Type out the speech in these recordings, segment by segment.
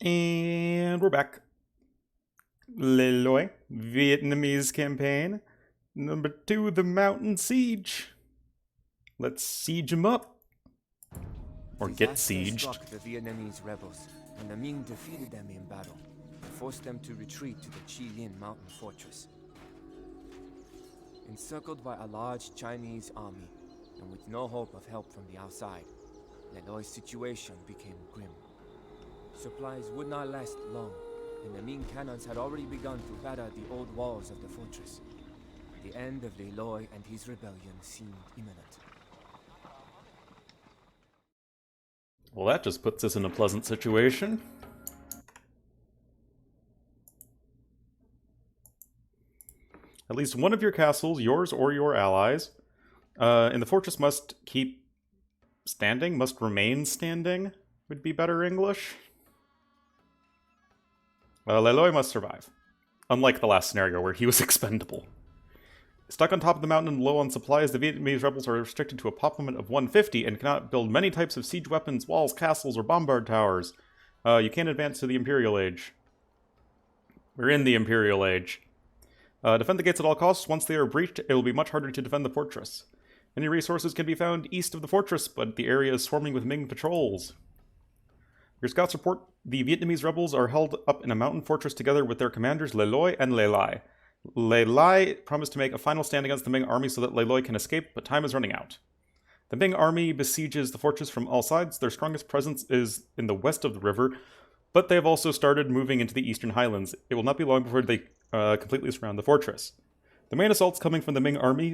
And we're back. Leloy, Vietnamese campaign. Number 2, the mountain siege. Let's siege them up. Or get sieged. Struck the Vietnamese rebels, and the Ming defeated them in battle, and forced them to retreat to the Chi Lin mountain fortress. Encircled by a large Chinese army, and with no hope of help from the outside, Leloy's situation became grim. Supplies would not last long, and the Ming cannons had already begun to batter the old walls of the fortress. The end of Leloy and his rebellion seemed imminent. Well, that just puts us in a pleasant situation. At least one of your castles, yours or your allies, in the fortress must keep standing, must remain standing, would be better English. Leloy must survive, unlike the last scenario where he was expendable. Stuck on top of the mountain and low on supplies, the Vietnamese rebels are restricted to a pop limit of 150 and cannot build many types of siege weapons, walls, castles, or bombard towers. You can't advance to the Imperial Age. We're in the Imperial Age. Defend the gates at all costs. Once they are breached, it will be much harder to defend the fortress. Many resources can be found east of the fortress, but the area is swarming with Ming patrols. Your scouts report the Vietnamese rebels are held up in a mountain fortress together with their commanders Leloy and Lelai. Lelai promised to make a final stand against the Ming army so that Leloy can escape, but time is running out. The Ming army besieges the fortress from all sides. Their strongest presence is in the west of the river, but they have also started moving into the eastern highlands. It will not be long before they completely surround the fortress. The main assaults coming from the Ming army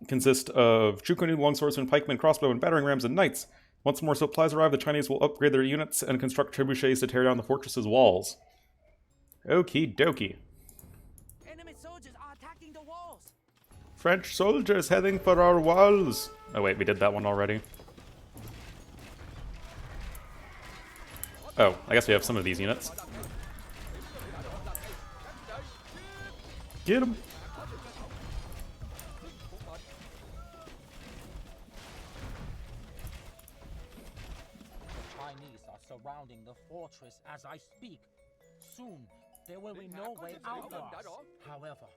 consist of Chukunu, longswordsmen, pikemen, crossbow, and battering rams and knights. Once more supplies arrive, the Chinese will upgrade their units and construct trebuchets to tear down the fortress's walls. Okie dokie. French soldiers heading for our walls. Oh wait, we did that one already. Oh, I guess we have some of these units. Get them. The Chinese are surrounding the fortress as I speak. Soon, there will be no way out for us. However,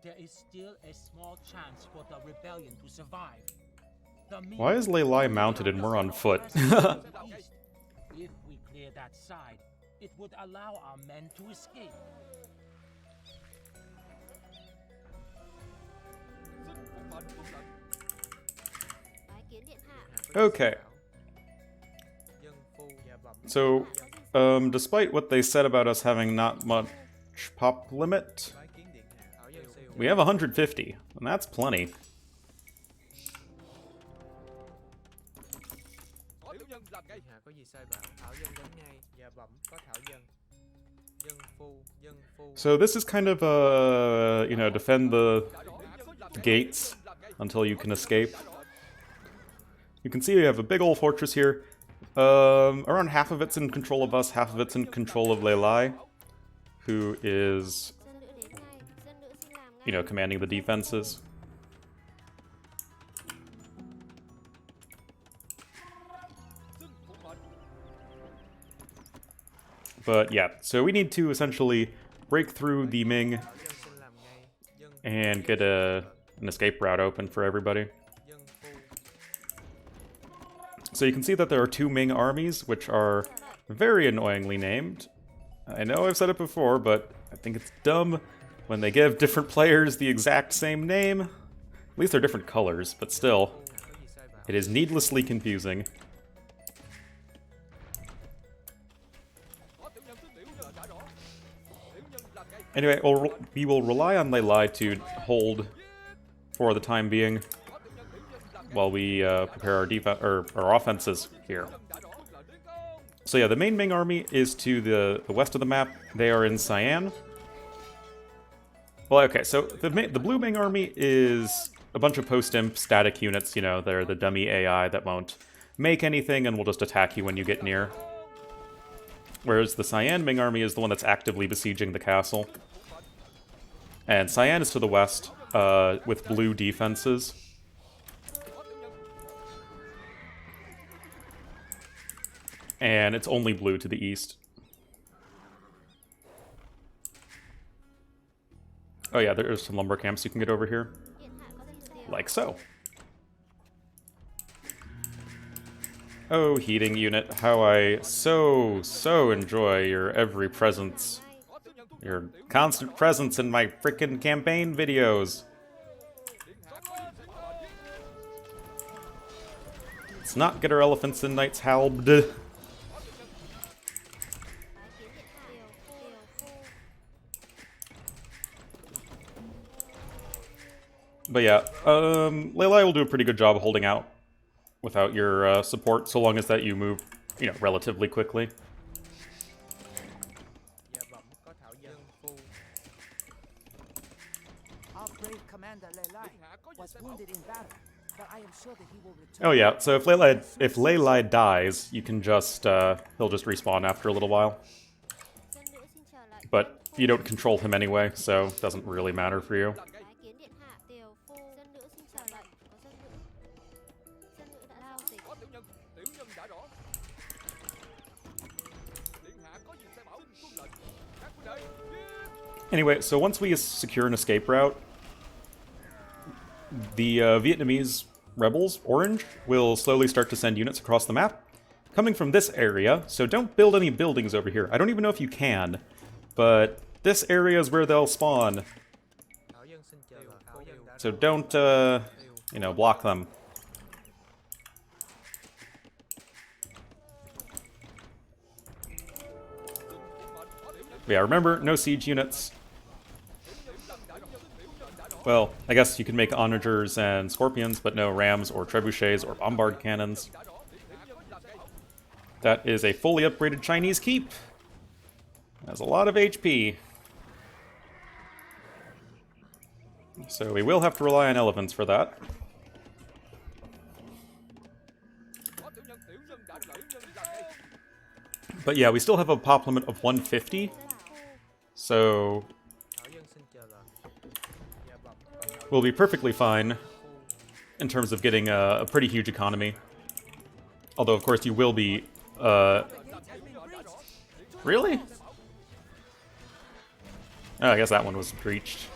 there is still a small chance for the rebellion to survive. Why is Lelai mounted and we're on foot? If we clear that side, it would allow our men to escape. Okay. So, despite what they said about us having not much pop limit, we have 150, and that's plenty. So this is kind of a, defend the gates until you can escape. You can see we have a big old fortress here. Around half of it's in control of us, half of it's in control of Lelai, who is, commanding the defenses. But yeah, so we need to essentially break through the Ming and get an escape route open for everybody. So you can see that there are 2 Ming armies, which are very annoyingly named. I know I've said it before, but I think it's dumb when they give different players the exact same name. At least they're different colors, but still, it is needlessly confusing. Anyway, we will rely on Lelai to hold for the time being while we prepare our offenses here. So yeah, the main Ming army is to the west of the map. They are in Sian. Well, okay, so the blue Ming army is a bunch of post-imp static units. They're the dummy AI that won't make anything and will just attack you when you get near. Whereas the Cyan Ming army is the one that's actively besieging the castle. And Cyan is to the west, with blue defenses. And it's only blue to the east. Oh yeah, there's some lumber camps you can get over here. Like so. Oh, heating unit, how I so enjoy your every presence. Your constant presence in my frickin' campaign videos. Let's not get our elephants in Knight's Halbd. But yeah, Leilai will do a pretty good job holding out without your support, so long as that you move, you know, relatively quickly. Our brave commander Leilai was wounded in battle, but I am sure that he will return. Oh yeah, so if Leilai dies, you can just he'll just respawn after a little while. But you don't control him anyway, so it doesn't really matter for you. Anyway, so once we secure an escape route, the Vietnamese rebels, Orange, will slowly start to send units across the map, coming from this area, so don't build any buildings over here. I don't even know if you can, but this area is where they'll spawn. So don't, you know, block them. But yeah, remember, no siege units. Well, I guess you can make onagers and scorpions, but no rams or trebuchets or bombard cannons. That is a fully upgraded Chinese keep. Has a lot of HP. So we will have to rely on elephants for that. But yeah, we still have a pop limit of 150. So we'll be perfectly fine in terms of getting a pretty huge economy. Although, of course, you will be... Really? Oh, I guess that one was breached.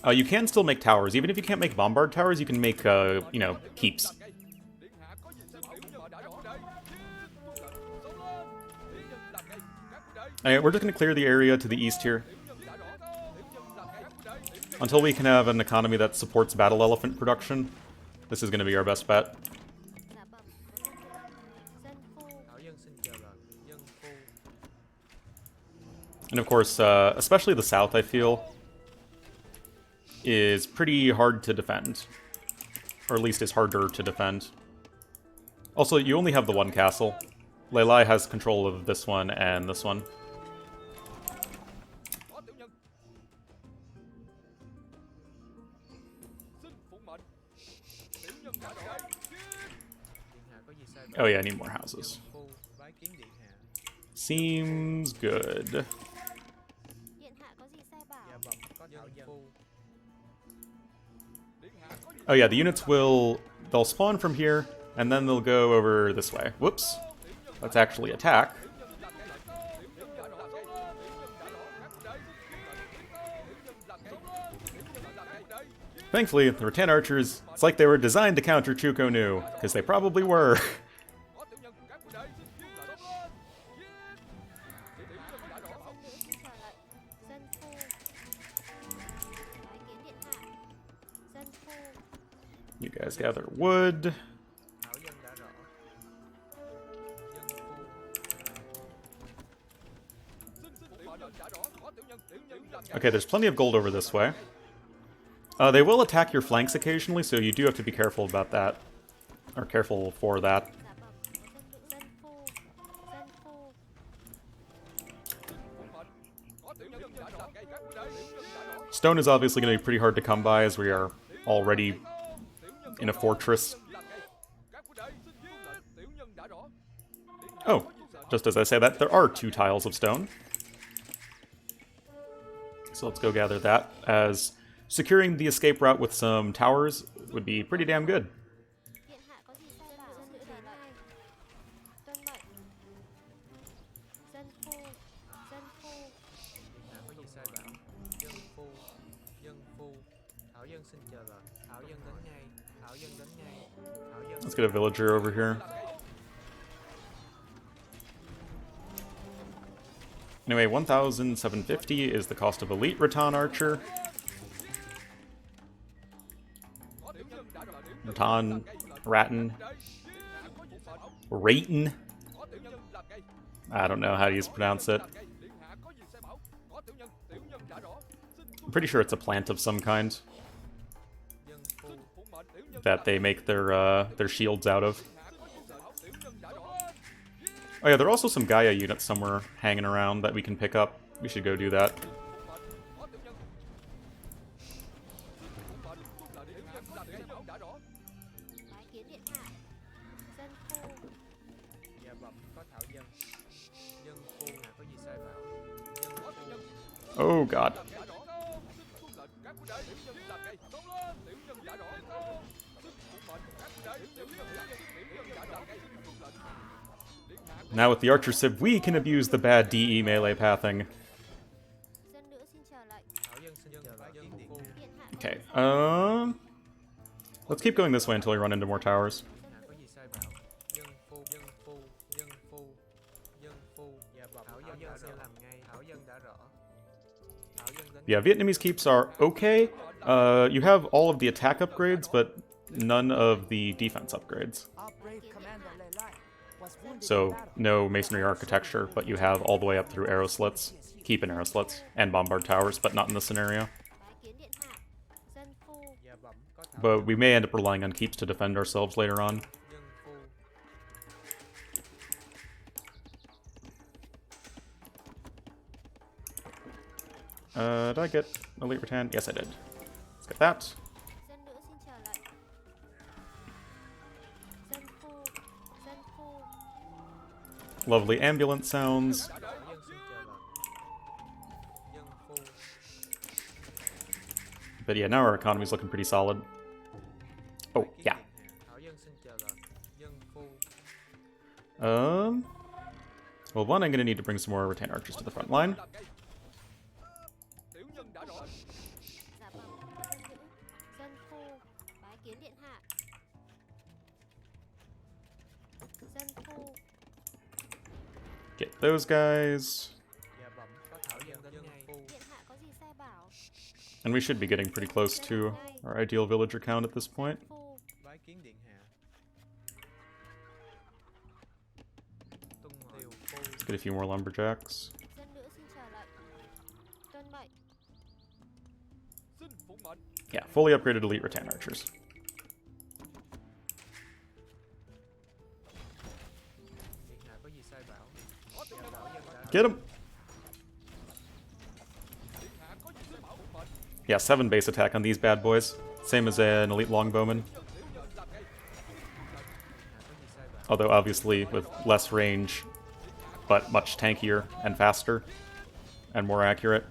You can still make towers. Even if you can't make bombard towers, you can make, you know, keeps. Alright, we're just going to clear the area to the east here. Until we can have an economy that supports battle elephant production, this is going to be our best bet. And of course, especially the south, I feel, is pretty hard to defend. Or at least is harder to defend. Also, you only have the one castle. Leilai has control of this one and this one. Oh yeah, I need more houses. Seems good. Oh yeah, the units they'll spawn from here, and then they'll go over this way. Whoops. Let's actually attack. Thankfully, there were 10 archers. It's like they were designed to counter Chuko Nu, because they probably were. You guys gather wood. Okay, there's plenty of gold over this way. They will attack your flanks occasionally, so you do have to be careful about that. Or careful for that. Stone is obviously going to be pretty hard to come by, as we are already in a fortress. Oh, just as I say that, there are 2 tiles of stone. So let's go gather that, as securing the escape route with some towers would be pretty damn good. Điện hạ có gì sai bảo? Dân nữ đến ngay. Tuân mệnh. Dân phu. Dân phu. Có gì sai bảo? Dân phu. Dân phu. Thảo dân xin chờ lệnh. Thảo dân đến ngay. Thảo dân đến ngay. Thảo dân. Let's get a villager over here. Anyway, 1,750 is the cost of elite Rattan archer. Rattan, Ratten. I don't know how you pronounce it. I'm pretty sure it's a plant of some kind that they make their shields out of. Oh yeah, there are also some Gaia units somewhere hanging around that we can pick up. We should go do that. Bái kiến điện hạ. Dân phu. Dạ bẩm có thảo dân. Dân phu có gì sai bảo? Dân phu. Oh god. Now with the Archer Civ, we can abuse the bad DE melee pathing. Dân nữ xin chào lệnh. Thảo dân xin chờ lệnh. Dân phu. Điện hạ. Okay, let's keep going this way until we run into more towers. Có gì sai bảo? Dân phu. Dân phu. Dân phu. Dân phu. Dạ bẩm. Thảo dân sẽ làm ngay. Thảo dân đã rõ. Thảo dân đến. Yeah, Vietnamese keeps are okay. You have all of the attack upgrades, but none of the defense upgrades. Our brave commander Lei Lai was wounded in So, battle. no masonry architecture, but you have all the way up through arrow slits, keep in arrow slits, and bombard towers, but not in this scenario. Bái kiến điện hạ. Dân phu. Dạ bẩm có thảo But we may end up relying on keeps to defend ourselves later on. dân phu. Did I get Elite Rattan? Yes, I did. Let's get that. Dân nữ xin chào lệnh. Dân phu. Dân phu. Lovely ambulance sounds. Thảo dân xin chờ lệnh. Dân phu. But yeah, now our economy's looking pretty solid. Oh, yeah. Thảo dân xin chờ lệnh. Dân phu. Well, one, I'm gonna need to bring some more Rattan archers to the front line. Dạ bẩm. Dân nữ. Dân phu. Bái kiến điện hạ. Dân phu. Get those guys. Dạ bẩm có thảo dân đến ngay. Điện hạ có gì sai bảo? And we should be getting pretty close to our ideal villager count at this point. Phu. Bái kiến điện hạ. Tung tiều phu. Let's get a few more lumberjacks. Dân nữ xin chào lệnh. Tuân mệnh. Yeah, fully upgraded elite Rattan archers. Điện hạ có gì sai bảo? Dạ thảo dân đã Get him! Yeah, 7 base attack on these bad boys. Same as an elite longbowman. Although obviously with less range, but much tankier and faster and more accurate.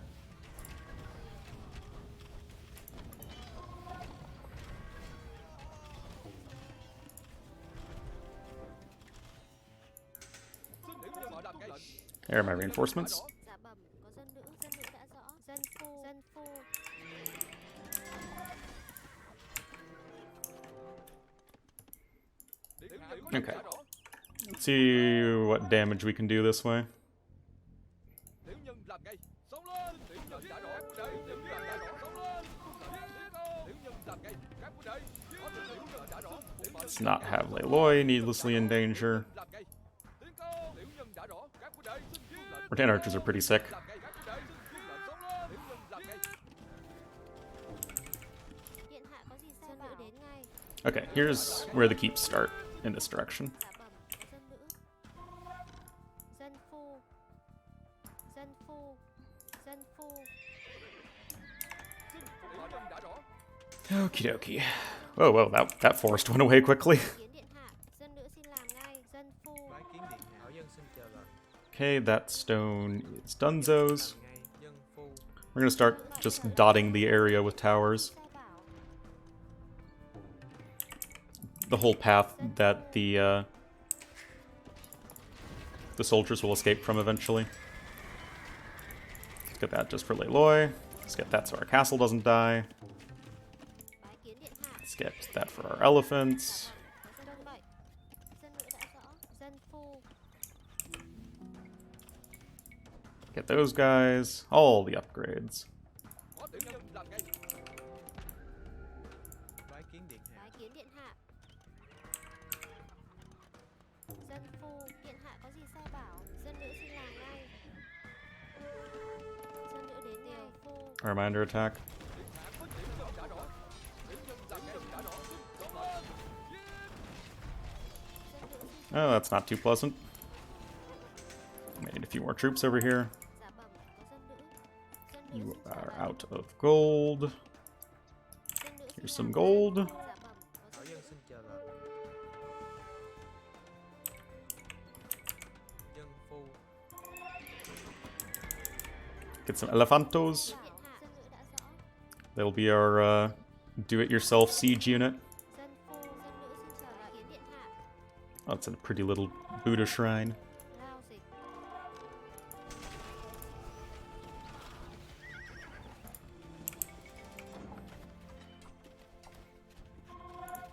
There are my reinforcements. Dạ bẩm. Có dân nữ đã rõ. Dân phu. Dân phu. Okay. Let's see what damage we can do this way. Let's not have Leiloi needlessly in danger. Rattan archers are pretty sick. Điện hạ có gì sai bảo? Dân nữ đến ngay. Okay, here's where the keeps start in this direction. Dạ bẩm. Có dân nữ. Dân phu. Dân phu. Dân phu. Okie dokie. Whoa, whoa, that forest went away quickly. Kiến điện hạ. Dân nữ xin làm ngay. Dân phu. bái kiến điện hạ. Thảo dân xin chờ lệnh. Okay, that stone is Dunzo's. Làm ngay. Dân phu. We're gonna start just dotting the area with towers. The whole path that the soldiers will escape from eventually. Let's get that just for Layloy. Let's get that so our castle doesn't die. Let's get that for our elephants. Get those guys. All the upgrades. Bái kiến điện hạ. Bái kiến điện hạ. Dân phu, điện hạ có gì sai bảo? Dân nữ xin làm ngay. Dân nữ đến điều phu. Reminder attack. Oh, that's not too pleasant. May need a few more troops over here. Dạ bẩm, có dân nữ. Dân nữ You xin trả are lời. out of gold. Dân nữ xin Here's some làm gold. ngay. Dạ bẩm, có Thảo dân dân nữ. xin chờ lệnh. Dân phu. Get some elephantos. Điện hạ, dân nữ đã rõ. That'll be our do-it-yourself siege unit. Dân phu, dân nữ xin trả lời. Kiến điện hạ. Oh, it's a pretty little Buddha shrine. Lao dịch.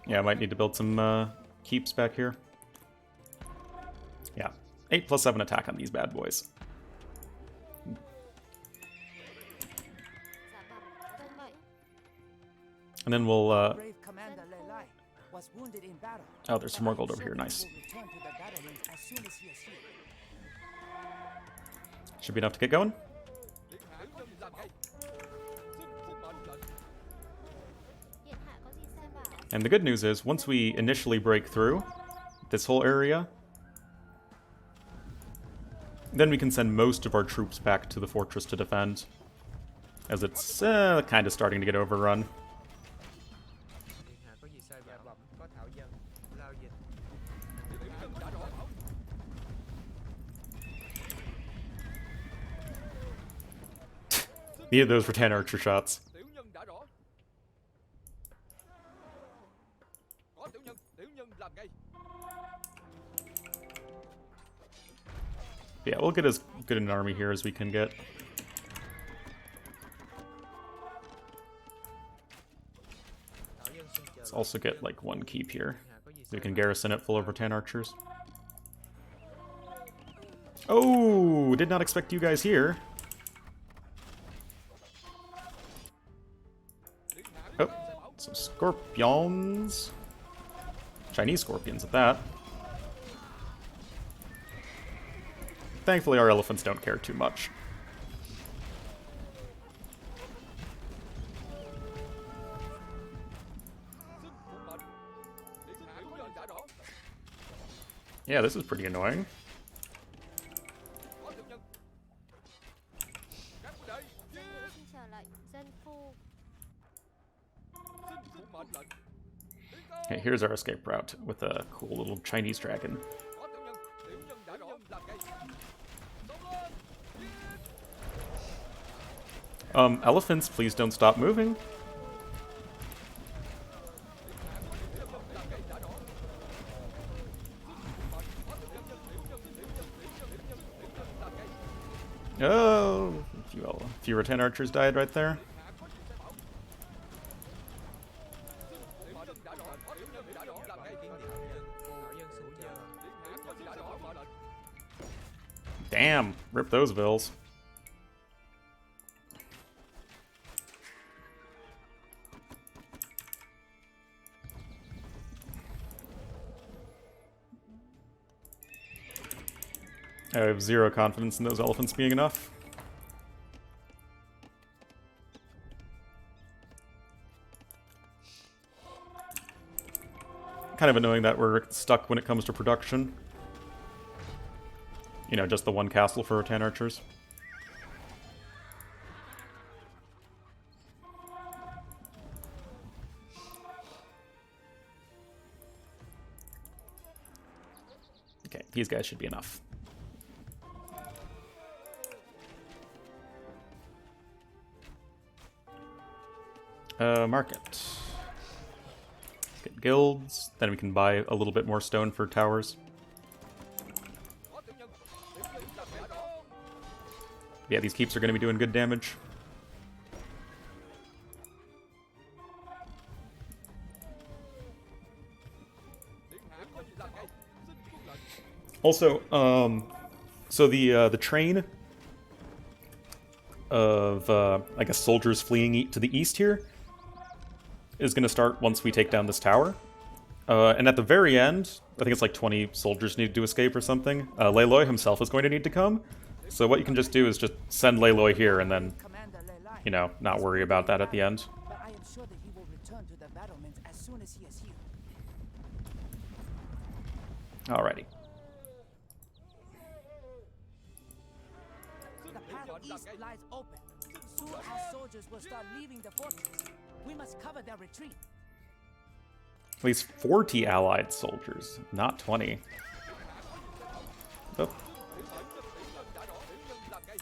Yeah, I might need to build some keeps back here. Yeah, 8+7 attack on these bad boys. Dạ bẩm, dân mệnh. And then we'll, Brave Commander Lelai was wounded in battle. oh, there's some more but I gold over here, certainly nice. will return to the battlements as soon as he is here. Should be enough to get going. Điện hạ có gì sai bảo? And the good news is, once we initially break through this whole area, then we can send most of our troops back to the fortress to defend, as it's kind of starting to get overrun. Điện hạ có gì sai bảo? Dạ bẩm, có thảo dân. Lao dịch. Needed those for 10 archer shots. Tiểu nhân đã rõ. Có tiểu nhân làm ngay. Yeah, we'll get as good an army here as we can get. Thảo dân xin chờ Let's lệnh. also get like one keep here. Điện hạ có gì So sai we can bảo? garrison it full over 10 archers. Oh, did not expect you guys here. Oh, some scorpions. Chinese scorpions at that. Thankfully, our elephants don't care too much. Yeah, this is pretty annoying. Có tiểu nhân. Các quân đây. Dân nữ xin trả lệnh. Dân phu. Xin phục mệnh lệnh. Tiến công. Okay, here's our escape route with a cool little Chinese dragon. Có tiểu nhân đã rõ. Làm ngay. Xông lên. Elephants, please don't stop moving. Oh, a few 10 archers died right there. Damn, rip those bills. I have zero confidence in those elephants being enough. Kind of annoying that we're stuck when it comes to production. You know, just the one castle for 10 archers. Okay, these guys should be enough. Market. Let's get guilds. Then we can buy a little bit more stone for towers. Có tiểu nhân. Điểm lỵ làm gã đỏ. Yeah, these keeps are going to be doing good damage. Điện hạ có gì làm ngay. Xin tuân lệnh. Also, so the train of I guess soldiers fleeing to the east here is going to start once we take down this tower. And at the very end, I think it's like 20 soldiers need to escape or something. Layloy himself is going to need to come. So what you can just do is just send Layloy here and then, Commander Lelai. you know, not worry about that at the end. But I am sure that he will return to the battlements as soon as he is here. Alrighty. The path east lies open. Soon our soldiers will start leaving the fortress. We must cover their retreat. At least 40 allied soldiers, not 20. Oh. Điểm nhân gã đỏ. Điểm nhân làm ngay.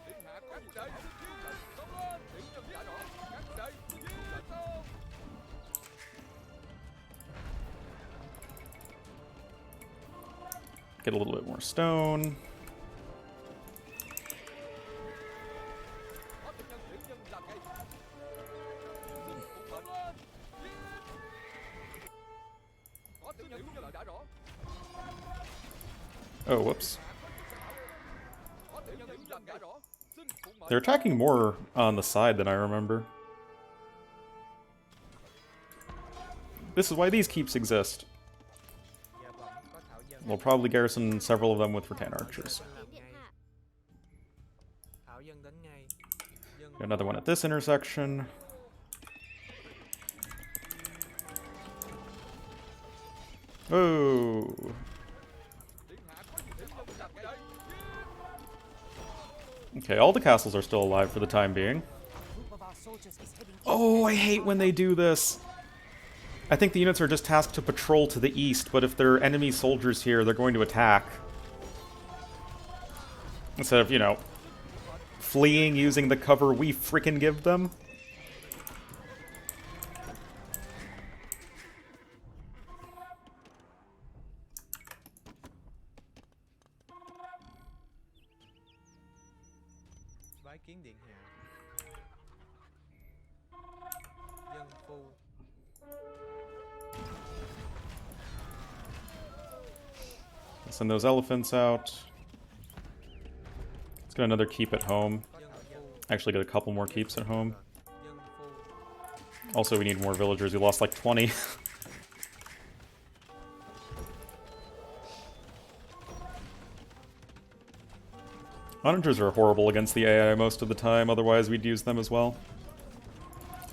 Điện hạ có gì đây. Xin tuân lệnh. Xông lên. Điểm nhân gã đỏ. Các huynh đệ. Xin tuân lệnh sao. Get a little bit more stone. Có tiểu nhân. Điểm nhân làm ngay. Xin tuân lệnh. Có tiểu nhân. Điểm nhân gã đỏ. Oh, whoops. Có tiểu nhân. Điểm làm gã đỏ. Xin phụng mệnh. They're attacking more on the side than I remember. This is why these keeps exist. Dạ bẩm, có thảo dân. We'll probably garrison several of them with rattan archers. Dân làm Điện ngay. hạ. Thảo dân đến ngay. Dân Got another one at this intersection. Oh. Điện hạ có gì. Điểm nhân làm ngay. Okay, all the castles are still alive for the time being. A group of our soldiers is heading east. Oh, I hate when they do this. I think the units are just tasked to patrol to the east, but if there are enemy soldiers here, they're going to attack. Instead of, you know, fleeing using the cover we frickin' give them. bái kiến điện hạ. Dân phu. Send those elephants out. Let's get another keep at home. Dân phu. Actually, get a couple more keeps at home. Dân phu. Also, we need more villagers. We lost like 20. Onagers are horrible against the AI most of the time, otherwise we'd use them as well.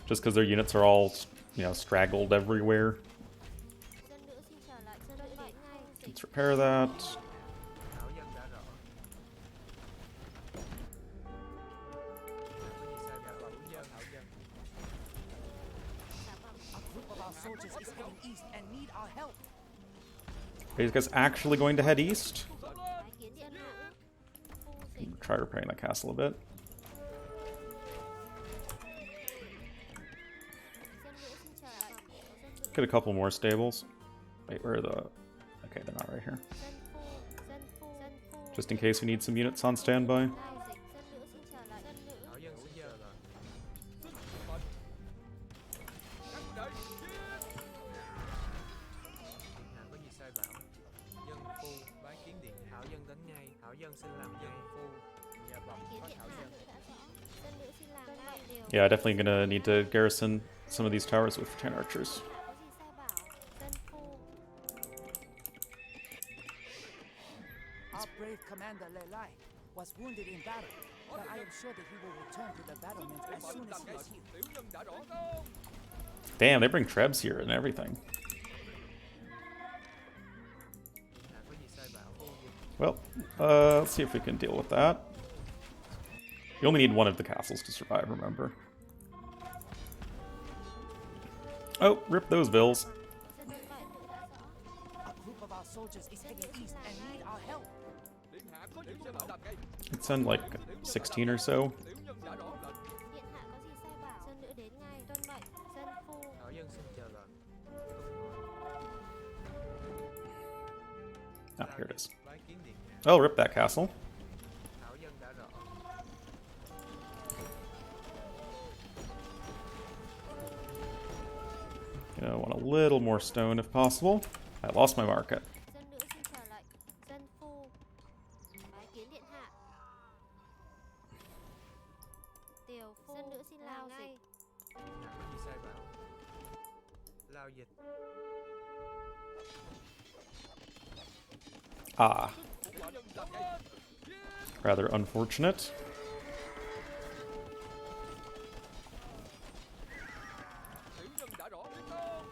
Just because their units are all, you know, straggled everywhere. Dân nữ xin trở lại dân nữ đến ngay. Let's repair that. Thảo dân đã rõ. Dạ bẩm dân thảo dân. Dạ vâng. A group of our soldiers is heading east and need our help. Are these guys actually going to head east? Bái kiến điện hạ. Phu dịch. Try repairing that castle a bit. Dân nữ xin trở lại. Dân nữ. Get a couple more stables. Wait, where are the... Okay, they're not right here. Dân phu. Dân phu. Dân phu. Just in case we need some units on standby. Lai dịch. Dân nữ xin trở lại. Dân nữ. Thảo dân xin giờ rồi. Xin phụng mệnh. Các huynh đệ. Điện hạ có gì sai bảo. Dân phu bái kiến điện hạ. Thảo dân đến ngay. Thảo dân xin làm dân phu. Dạ bẩm Kiến có điện thảo hạ dân. đã rõ. Dân nữ xin làm ngay điều. Yeah, definitely gonna need to garrison some of these towers with 10 archers. Có gì sai bảo. Dân phu. Our brave commander Lelai was wounded in battle, but I am sure that he will return to the battlements as soon as he is here. Tiểu nhân đã rõ không? Damn, they bring trebs here and everything. Điện hạ có gì sai bảo. Phu dịch. Well, let's see if we can deal with that. You only need one of the castles to survive, remember. Oh, rip those bills. Dân nữ bại nữ đã rõ. A group of our soldiers is heading east and need our help. Điện hạ có điểm nhân làm ngay. Let's send like 16 or so. Tiểu nhân đã rõ lệnh. Điện hạ có gì sai bảo. Dân nữ đến ngay. Tuân Ah, here it is. Bái kiến điện hạ. I'll rip that castle. Thảo dân đã rõ. You know, I want a little more stone if possible. I lost my market. Dân nữ xin chờ lệnh. Dân phu. Bái kiến điện hạ. Tiểu phu. Dân nữ xin lao ngay. Điện hạ có gì sai bảo. Lao dịch. Ah. Rather unfortunate. Tiểu nhân đã rõ biết không?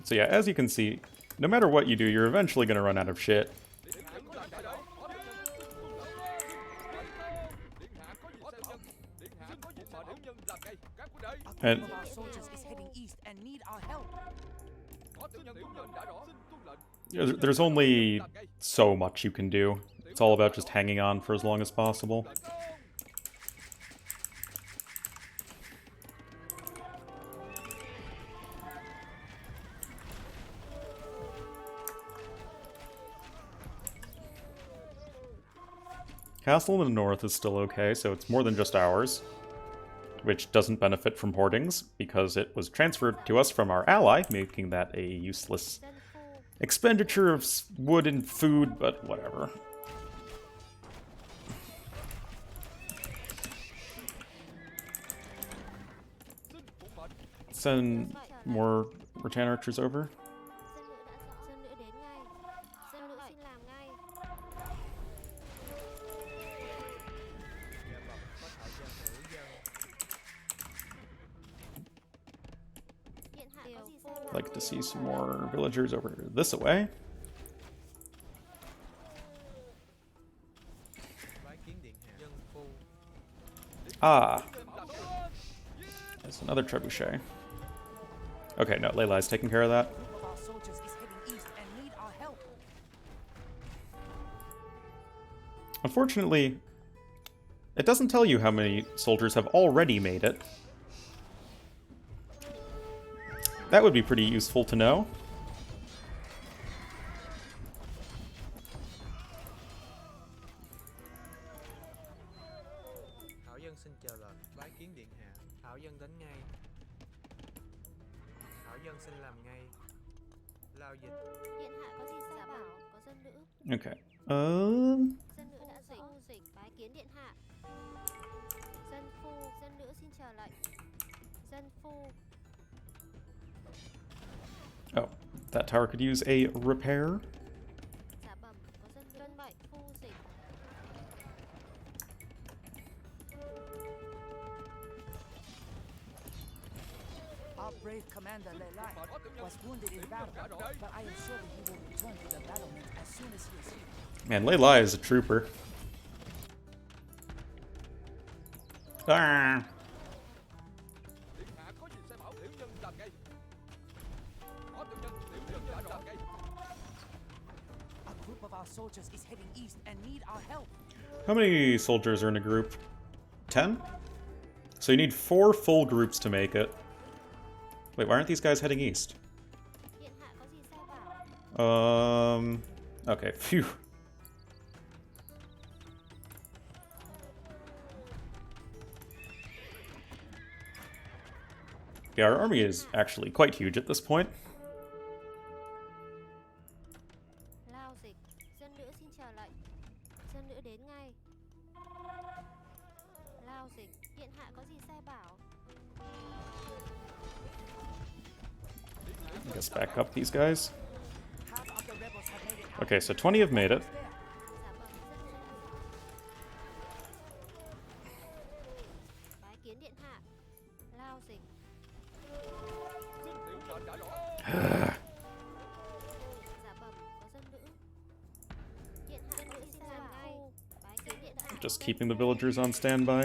So yeah, as you can see, no matter what you do, you're eventually going to run out of shit. Điện hạ có gì sai bảo. Điện hạ có gì sai bảo. Điện hạ có gì sai bảo. Tiểu nhân làm ngay. Các quân đây. A And group of our soldiers is heading east and need our help. Có tiểu nhân đã rõ. Xin tuân lệnh. there's only so much you can do. It's all about just hanging on for as long as possible. Castle in the north is still okay, so it's more than just ours, which doesn't benefit from hoardings, because it was transferred to us from our ally, making that a useless Dân phu. expenditure of wood and food, but whatever. Xin phục mệnh. Send more rattan archers over. Dân nữ đã rõ. Dân nữ đến ngay. Dân nữ xin làm ngay. Dạ vâng, có thảo dân hữu dân. Điện hạ có gì sai bảo. I'd like to see some more villagers over this way. Bái kiến điện hạ. Dân phu. Ah, there's another trebuchet. Okay, no, Leylai's taking care of that. A group of our soldiers is heading east and need our help. Unfortunately, it doesn't tell you how many soldiers have already made it. That would be pretty useful to know. Thảo dân xin chờ lệnh. Bái kiến điện hạ. Thảo dân đến ngay. Thảo dân xin làm ngay. Lao dịch. Điện hạ có gì sai bảo. Có dân nữ. Okay. Dân nữ đã rõ. Dịch. Bái kiến điện hạ. Dân phu. Dân nữ xin chờ lệnh. Dân phu. Oh, that tower could use a repair. Dạ bẩm. Có dân nữ. Dân mệnh. Phu dịch. Our brave commander Le Lai was wounded in battle, but I am sure that he will return to the battlement as soon as he is here. Man, Leylai is a trooper. Ah. Điện hạ có gì sai bảo. Tiểu nhân làm ngay. Có tiểu nhân đã rõ ngay. A group of our soldiers is heading east and need our help. How many soldiers are in a group? 10? So you need 4 full groups to make it. Wait, why aren't these guys heading east? Điện hạ có gì sai bảo. Okay, phew. Yeah, our army is actually quite huge at this point. Lao dịch. Dân nữ xin chờ lệnh. Dân nữ đến ngay. Lao dịch. Điện hạ có gì sai bảo. I guess back up these guys. Half of the rebels have made it out. Okay, so 20 have made it. There. Dạ bẩm. Bái kiến điện hạ. Lao dịch. Xin tiểu mệnh đã rõ. Dạ bẩm. Có dân nữ. Điện hạ có gì sai bảo. Bái kiến điện hạ. Just keeping the villagers on standby.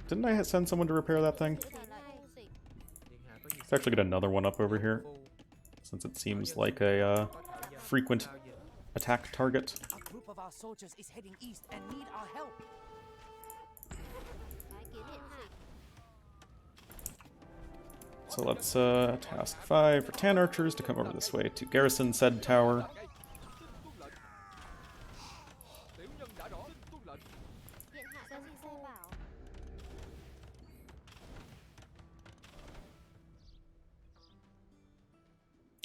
Didn't I send someone to repair that thing? Chờ lệnh. Phu dịch. Điện hạ có gì Let's actually get another one up over here, phu. since it seems like a Có thảo dân. frequent Lao dịch. attack target. A group of our soldiers is heading east and need our help. So let's task 5 for 10 archers to come over this way to garrison said tower. Tiểu nhân đã rõ, xin tuân lệnh. Điện hạ có gì sai bảo?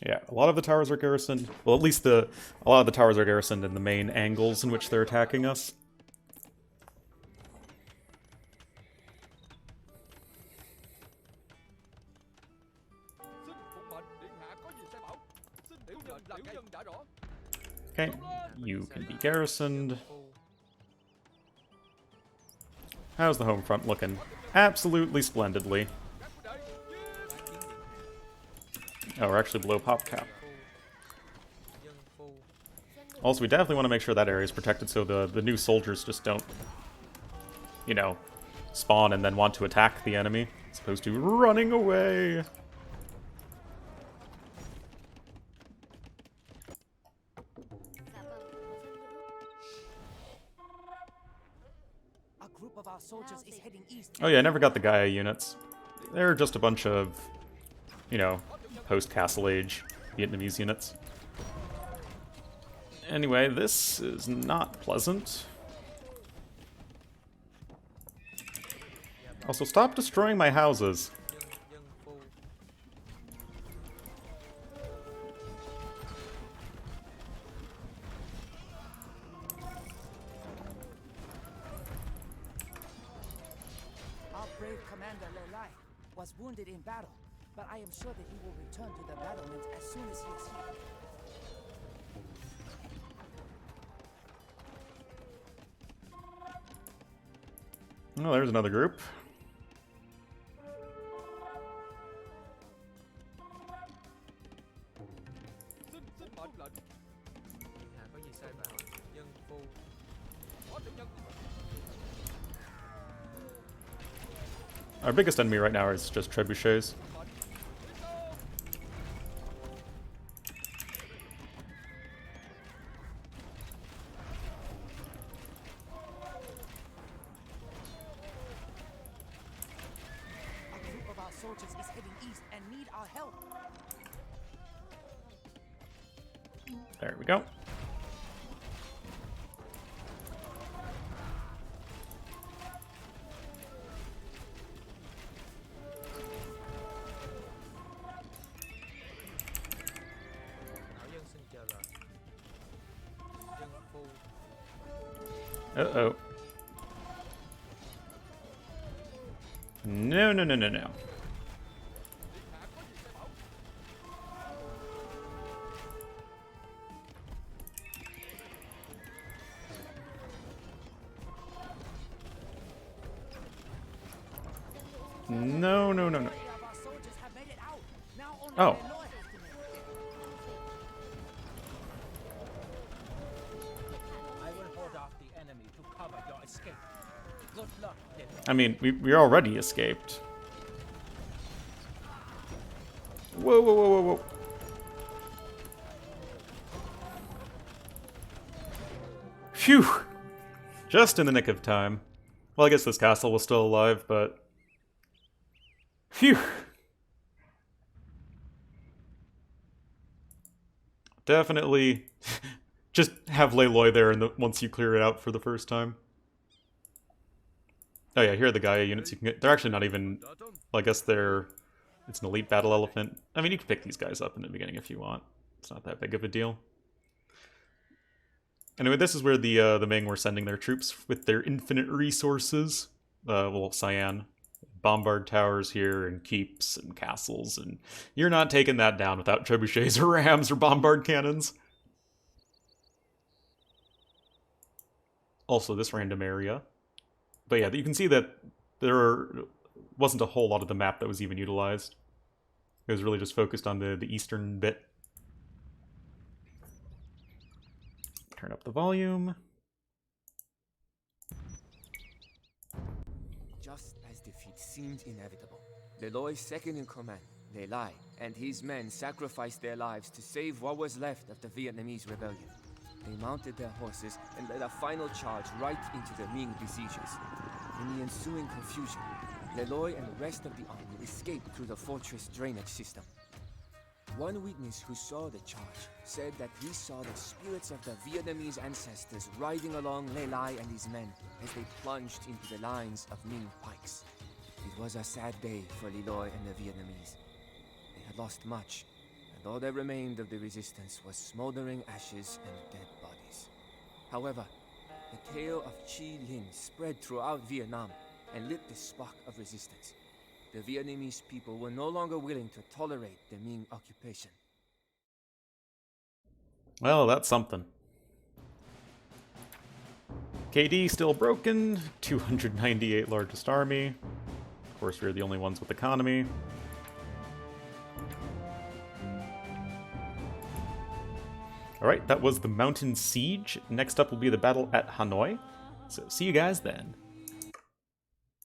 Yeah, a lot of the towers are garrisoned. Well, at least a lot of the towers are garrisoned in the main angles in which they're attacking us. Xin phục mệnh, điện hạ có gì sai bảo. Xin tiểu nhân đã rõ. Okay, you can be garrisoned. How's the home front looking? Absolutely splendidly. Oh, we're actually below pop cap. Also, we definitely want to make sure that area is protected so the new soldiers just don't, you know, spawn and then want to attack the enemy, as opposed to running away. Dạ vâng, A group of our soldiers is heading east. Oh yeah, I never got the Gaia units. They're just a bunch of, you know, post-Castle Age Vietnamese units. Anyway, this is not pleasant. Also, stop destroying my houses. Our brave commander Lelai was wounded in battle, but I am sure that he will return to the battlement as soon as he is here. Oh, there's another group. Xin mệnh lệnh. Điện hạ có gì sai bảo. Dân phu. Có tiểu nhân. Our biggest enemy right now is just trebuchets. A group of our soldiers is heading east and need our help. There we go. Hảo dân xin chờ lệnh. Dân phu. Uh-oh. No, no, no, no, no. No, no, no, no. Of our soldiers have made it out. Now only Oh. Lelai. I will hold off the enemy to cover your escape. Good luck, little. I mean, we already escaped. Whoa, whoa, whoa, whoa, whoa. Phew! Just in the nick of time. Well, I guess this castle was still alive, but... Phew! Definitely just have Layloy there once you clear it out for the first time. Oh yeah, here are the Gaia units you can get. They're actually not even... Well, I guess they're... It's an elite battle elephant. I mean, you can pick these guys up in the beginning if you want. It's not that big of a deal. Anyway, this is where the Ming were sending their troops with their infinite resources. Well, Cyan. Bombard towers here, and keeps, and castles, and you're not taking that down without trebuchets or rams or bombard cannons. Also, this random area. But yeah, you can see that there wasn't a whole lot of the map that was even utilized. It was really just focused on the eastern bit. Turn up the volume. Just as defeat seemed inevitable, Leloy's second in command, Lelai, and his men sacrificed their lives to save what was left of the Vietnamese rebellion. They mounted their horses and led a final charge right into the Ming besiegers. In the ensuing confusion, Leloy and the rest of the army escaped through the fortress drainage system. One witness who saw the charge said that he saw the spirits of the Vietnamese ancestors riding along Leloy and his men as they plunged into the lines of Ming pikes. It was a sad day for Leloy and the Vietnamese. They had lost much, and all that remained of the resistance was smoldering ashes and dead bodies. However, the tale of Chi Linh spread throughout Vietnam and lit the spark of resistance. The Vietnamese people were no longer willing to tolerate the Ming occupation. Well, that's something. KD still broken, 298 largest army. Of course, we're the only ones with economy. Alright, that was the Mountain Siege. Next up will be the battle at Hanoi. So see you guys then.